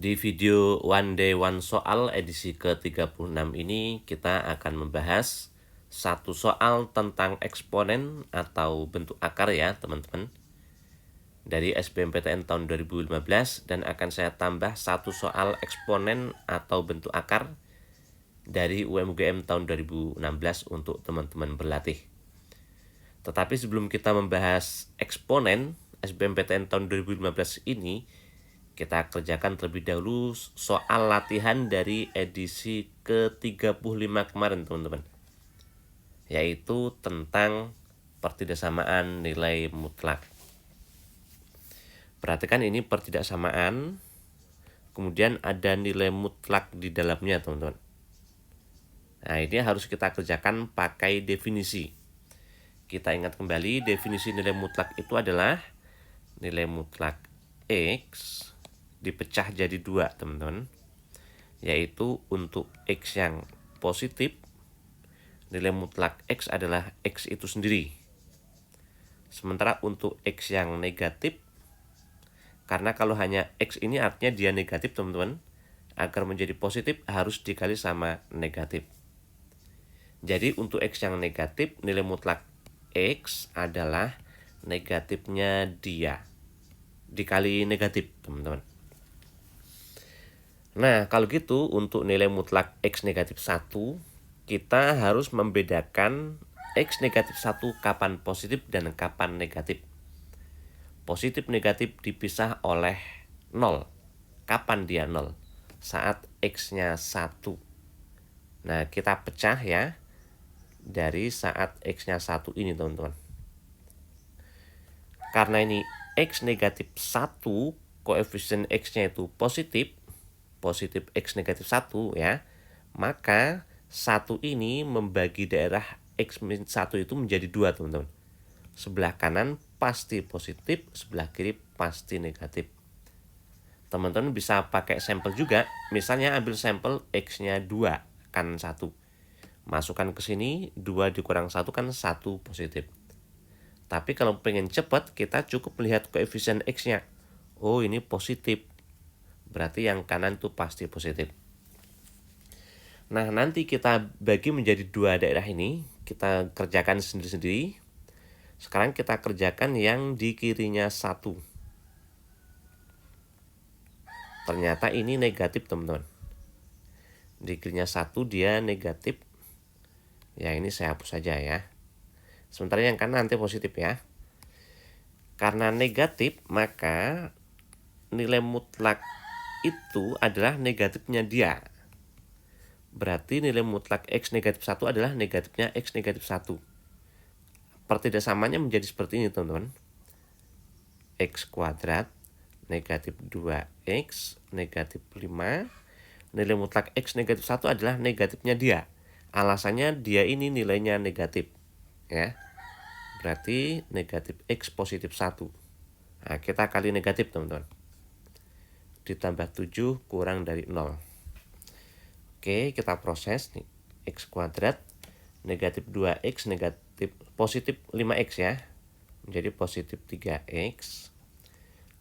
Di video One Day One Soal edisi ke-36 ini kita akan membahas satu soal tentang eksponen atau bentuk akar ya teman-teman, dari SBMPTN tahun 2015, dan akan saya tambah satu soal eksponen atau bentuk akar dari UMGM tahun 2016 untuk teman-teman berlatih. Tetapi sebelum kita membahas eksponen SBMPTN tahun 2015 ini, kita kerjakan terlebih dahulu soal latihan dari edisi ke-35 kemarin teman-teman, yaitu tentang pertidaksamaan nilai mutlak. Perhatikan ini pertidaksamaan, kemudian ada nilai mutlak di dalamnya teman-teman. Nah, ini harus kita kerjakan pakai definisi. Kita ingat kembali, definisi nilai mutlak itu adalah nilai mutlak X dipecah jadi 2 teman-teman, yaitu untuk X yang positif, nilai mutlak X adalah X itu sendiri. Sementara untuk X yang negatif, karena kalau hanya X ini artinya dia negatif teman-teman, agar menjadi positif harus dikali sama negatif. Jadi untuk X yang negatif, nilai mutlak X adalah negatifnya dia dikali negatif teman-teman. Nah, kalau gitu untuk nilai mutlak X negatif 1, kita harus membedakan X negatif 1 kapan positif dan kapan negatif. Positif negatif dipisah oleh 0. Kapan dia 0? Saat X-nya 1. Nah, kita pecah ya dari saat X-nya 1 ini teman-teman. Karena ini X negatif 1, koefisien X-nya itu positif X negatif 1 ya, maka 1 ini membagi daerah X-1 itu menjadi 2 teman-teman. Sebelah kanan pasti positif, sebelah kiri pasti negatif. Teman-teman bisa pakai sampel juga, misalnya ambil sampel X-nya 2 kanan 1, masukkan ke sini, 2 dikurang 1 kan 1 positif. Tapi kalau pengen cepat, kita cukup melihat koefisien X-nya. Oh, ini positif, berarti yang kanan itu pasti positif. Nah, nanti kita bagi menjadi 2 daerah ini, kita kerjakan sendiri-sendiri. Sekarang kita kerjakan yang di kirinya 1. Ternyata ini negatif teman-teman. Di kirinya 1 dia negatif. Ya, ini saya hapus saja ya. Sementara yang kanan nanti positif ya. Karena negatif, maka nilai mutlak itu adalah negatifnya dia. Berarti nilai mutlak X negatif 1 adalah negatifnya X negatif 1. Pertidaksamaannya menjadi seperti ini teman-teman. X kuadrat negatif 2X negatif 5. Nilai mutlak X negatif 1 adalah negatifnya dia. Alasannya dia ini nilainya negatif ya. Berarti negatif X positif 1. Nah, kita kali negatif teman-teman. Ditambah 7 kurang dari 0. Oke, kita proses nih. X kuadrat negatif 2X negatif positif 5X ya, menjadi positif 3X.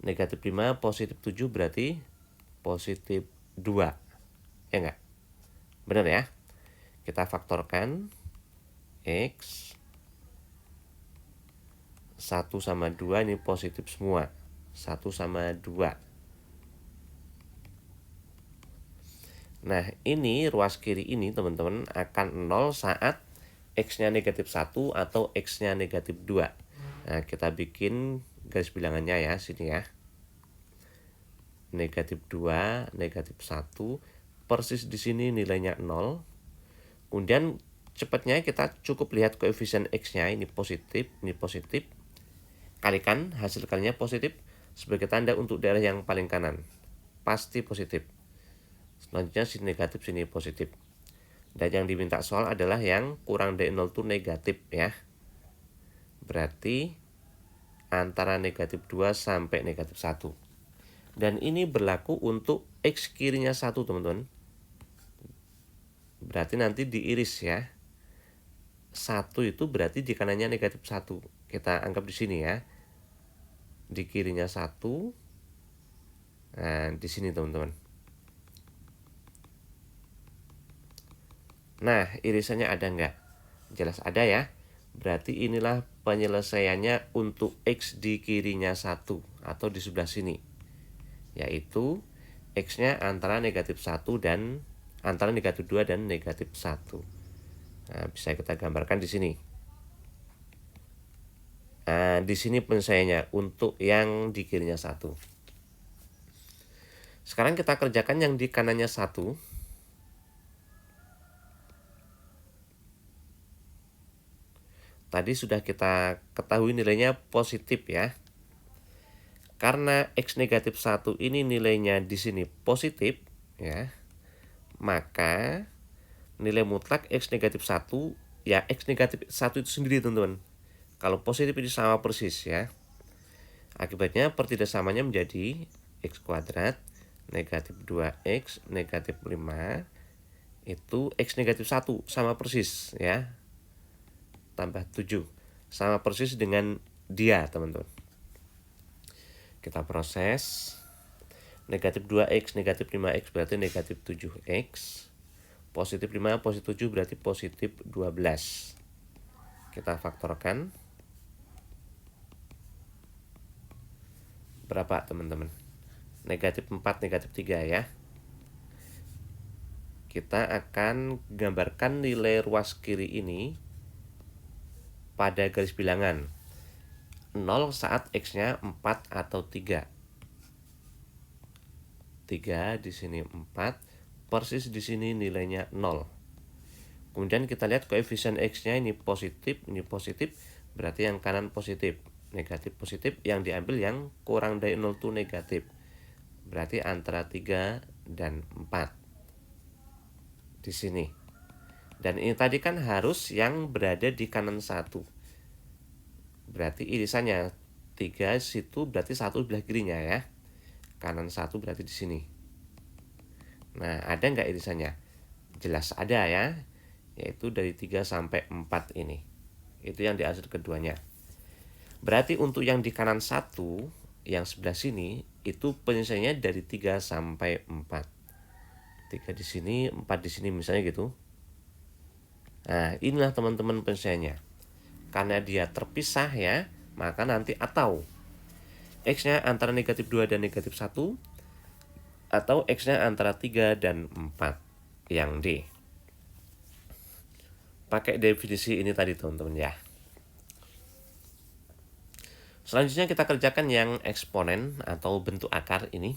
Negatif 5 positif 7 berarti positif 2. Ya enggak? Benar ya? Kita faktorkan X 1 sama 2 ini positif semua. 1 sama 2. Nah, ini ruas kiri ini teman-teman akan 0 saat X-nya negatif 1 atau X-nya negatif 2. Nah, kita bikin garis bilangannya ya, sini ya. Negatif 2, negatif 1, persis di sini nilainya 0. Kemudian cepatnya kita cukup lihat koefisien X-nya, ini positif, Kalikan, hasil kalinya positif sebagai tanda untuk daerah yang paling kanan. Pasti positif. Selanjutnya sini negatif, sini positif. Dan yang diminta soal adalah yang kurang dari 0 itu negatif ya. Berarti antara negatif 2 sampai negatif 1. Dan ini berlaku untuk X kirinya 1 teman-teman. Berarti nanti diiris ya. 1 itu berarti di kanannya negatif 1. Kita anggap di sini ya. Di kirinya 1. Nah, di sini teman-teman. Nah, irisannya ada nggak? Jelas ada ya. Berarti inilah penyelesaiannya untuk X di kirinya 1 atau di sebelah sini. Yaitu X-nya antara negatif 1 dan antara negatif 2 dan negatif 1. Nah, bisa kita gambarkan di sini. Nah, di sini penyelesaiannya untuk yang di kirinya 1. Sekarang kita kerjakan yang di kanannya 1. Tadi sudah kita ketahui nilainya positif ya. Karena X negatif 1 ini nilainya di sini positif ya, maka nilai mutlak X negatif 1 ya X negatif 1 itu sendiri teman-teman. Kalau positif ini sama persis ya. Akibatnya pertidaksamanya menjadi X kuadrat negatif 2X negatif 5 itu X negatif 1 sama persis ya. Tambah 7 sama persis dengan dia teman-teman. Kita proses. Negatif 2X negatif 5X berarti negatif 7X. Positif 5 positif 7 berarti positif 12. Kita faktorkan. Berapa teman-teman? Negatif 4 negatif 3 ya. Kita akan gambarkan nilai ruas kiri ini pada garis bilangan 0 saat X-nya 4 atau 3. 3 di sini 4, persis di sini nilainya 0. Kemudian kita lihat koefisien X-nya ini positif, berarti yang kanan positif. Negatif positif, yang diambil yang kurang dari 0 itu negatif. Berarti antara 3 dan 4. Di sini. Dan ini tadi kan harus yang berada di kanan 1. Berarti irisannya 3 situ berarti 1 sebelah kirinya ya. Kanan 1 berarti di sini. Nah, ada nggak irisannya? Jelas ada ya. Yaitu dari 3 sampai 4 ini. Itu yang dihasil keduanya. Berarti untuk yang di kanan 1, yang sebelah sini, itu penyelesaiannya dari 3 sampai 4. 3 di sini, 4 di sini misalnya gitu. Nah, inilah teman-teman penyelesaiannya. Karena dia terpisah ya, maka nanti atau X-nya antara negatif 2 dan negatif 1, atau X-nya antara 3 dan 4, yang D. Pakai definisi ini tadi teman-teman ya. Selanjutnya kita kerjakan yang eksponen atau bentuk akar ini.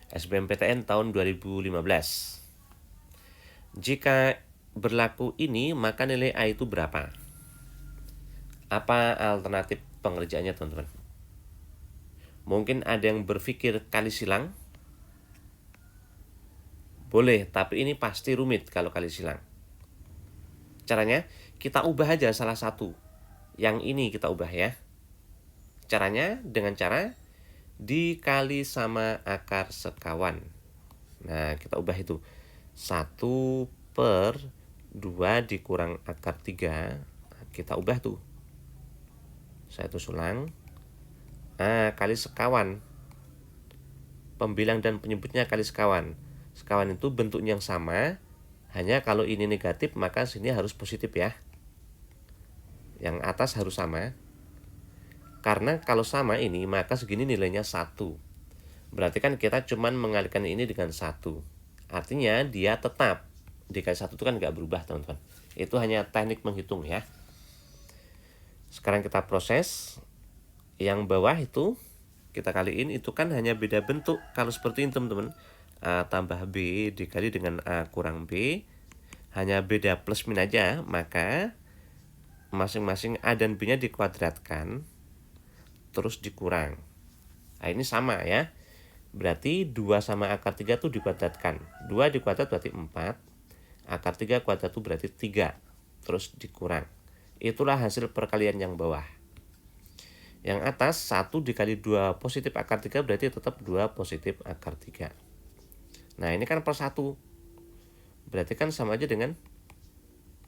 SBMPTN tahun 2015. Jika berlaku ini, maka nilai A itu berapa? Apa alternatif pengerjaannya teman-teman? Mungkin ada yang berpikir kali silang. Boleh, tapi ini pasti rumit kalau kali silang. Caranya, kita ubah aja salah satu. Yang ini kita ubah ya. Caranya dengan cara dikali sama akar sekawan. Nah, kita ubah itu. 1 per 2 dikurang akar 3. Kita ubah tuh. Saya tulis ulang. Kali sekawan. Pembilang dan penyebutnya kali sekawan. Sekawan itu bentuknya yang sama. Hanya kalau ini negatif, maka sini harus positif ya. Yang atas harus sama. Karena kalau sama ini, maka segini nilainya 1. Berarti kan kita cuman mengalihkan ini dengan 1. Artinya dia tetap. Dikali 1 itu kan nggak berubah teman-teman. Itu hanya teknik menghitung ya. Sekarang kita proses. Yang bawah itu kita kaliin, itu kan hanya beda bentuk. Kalau seperti ini teman-teman, A tambah B dikali dengan A kurang B, hanya beda plus min aja, maka masing-masing A dan B nya dikuadratkan terus dikurang. Nah, ini sama ya. Berarti 2 sama akar 3 itu dikuadratkan. 2 dikuadrat berarti 4. Akar 3 kuadrat itu berarti 3. Terus dikurang. Itulah hasil perkalian yang bawah. Yang atas 1 dikali 2 positif akar 3 berarti tetap 2 positif akar 3. Nah, ini kan per 1. Berarti kan sama aja dengan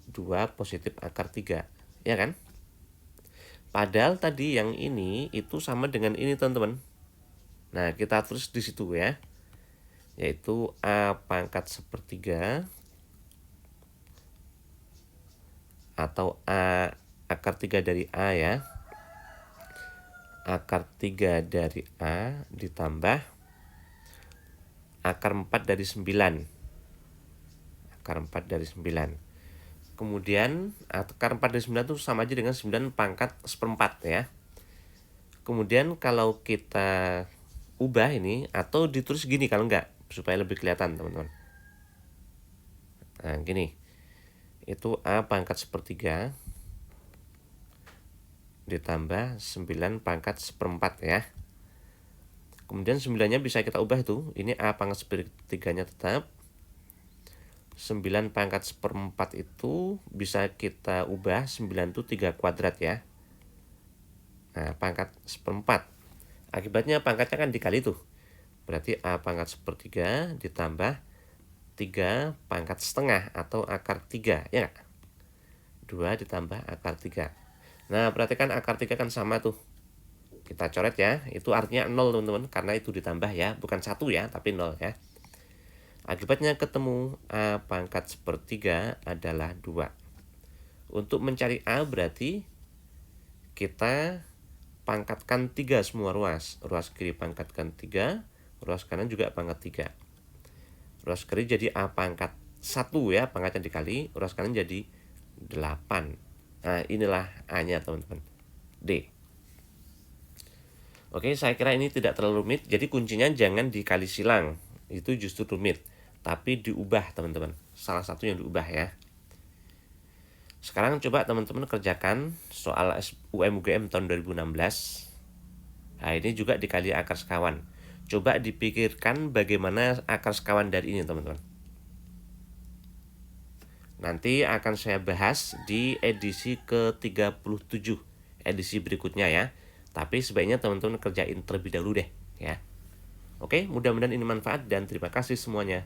2 positif akar 3. Ya kan? Padahal tadi yang ini itu sama dengan ini teman-teman. Nah, kita tulis di situ ya. Yaitu A pangkat 1/3 atau A akar 3 dari A ya. Akar 3 dari A ditambah akar 4 dari 9. Akar 4 dari 9. Kemudian akar 4 dari 9 itu sama aja dengan 9 pangkat seperempat ya. Kemudian kalau kita ubah ini, atau ditulis gini kalau enggak, supaya lebih kelihatan teman-teman. Nah gini, itu A pangkat sepertiga ditambah 9 pangkat seperempat ya. Kemudian 9-nya bisa kita ubah tuh, ini A pangkat sepertiganya tetap. 9 pangkat seperempat itu bisa kita ubah, 9 itu 3 kuadrat ya. Nah pangkat seperempat, akibatnya pangkatnya kan dikali tuh. Berarti A pangkat sepertiga ditambah 3 pangkat setengah atau akar 3 ya nggak? 2 ditambah akar 3. Nah perhatikan akar 3 kan sama tuh, kita coret ya. Itu artinya 0 teman-teman, karena itu ditambah ya, bukan 1 ya, tapi 0 ya. Akibatnya ketemu A pangkat sepertiga adalah 2. Untuk mencari A berarti kita pangkatkan 3 semua ruas. Ruas kiri pangkatkan 3, ruas kanan juga pangkat 3. Ruas kiri jadi A pangkat 1 ya, pangkatnya dikali, ruas kanan jadi 8. Nah inilah A-nya teman-teman, D. Oke, saya kira ini tidak terlalu rumit. Jadi kuncinya jangan dikali silang, itu justru rumit, tapi diubah teman-teman. Salah satu yang diubah ya. Sekarang coba teman-teman kerjakan soal UM-UGM tahun 2016. Nah ini juga dikali akar sekawan. Coba dipikirkan bagaimana akar sekawan dari ini teman-teman. Nanti akan saya bahas di edisi ke-37, edisi berikutnya ya. Tapi sebaiknya teman-teman kerjain terlebih dahulu deh ya. Oke, mudah-mudahan ini manfaat dan terima kasih semuanya.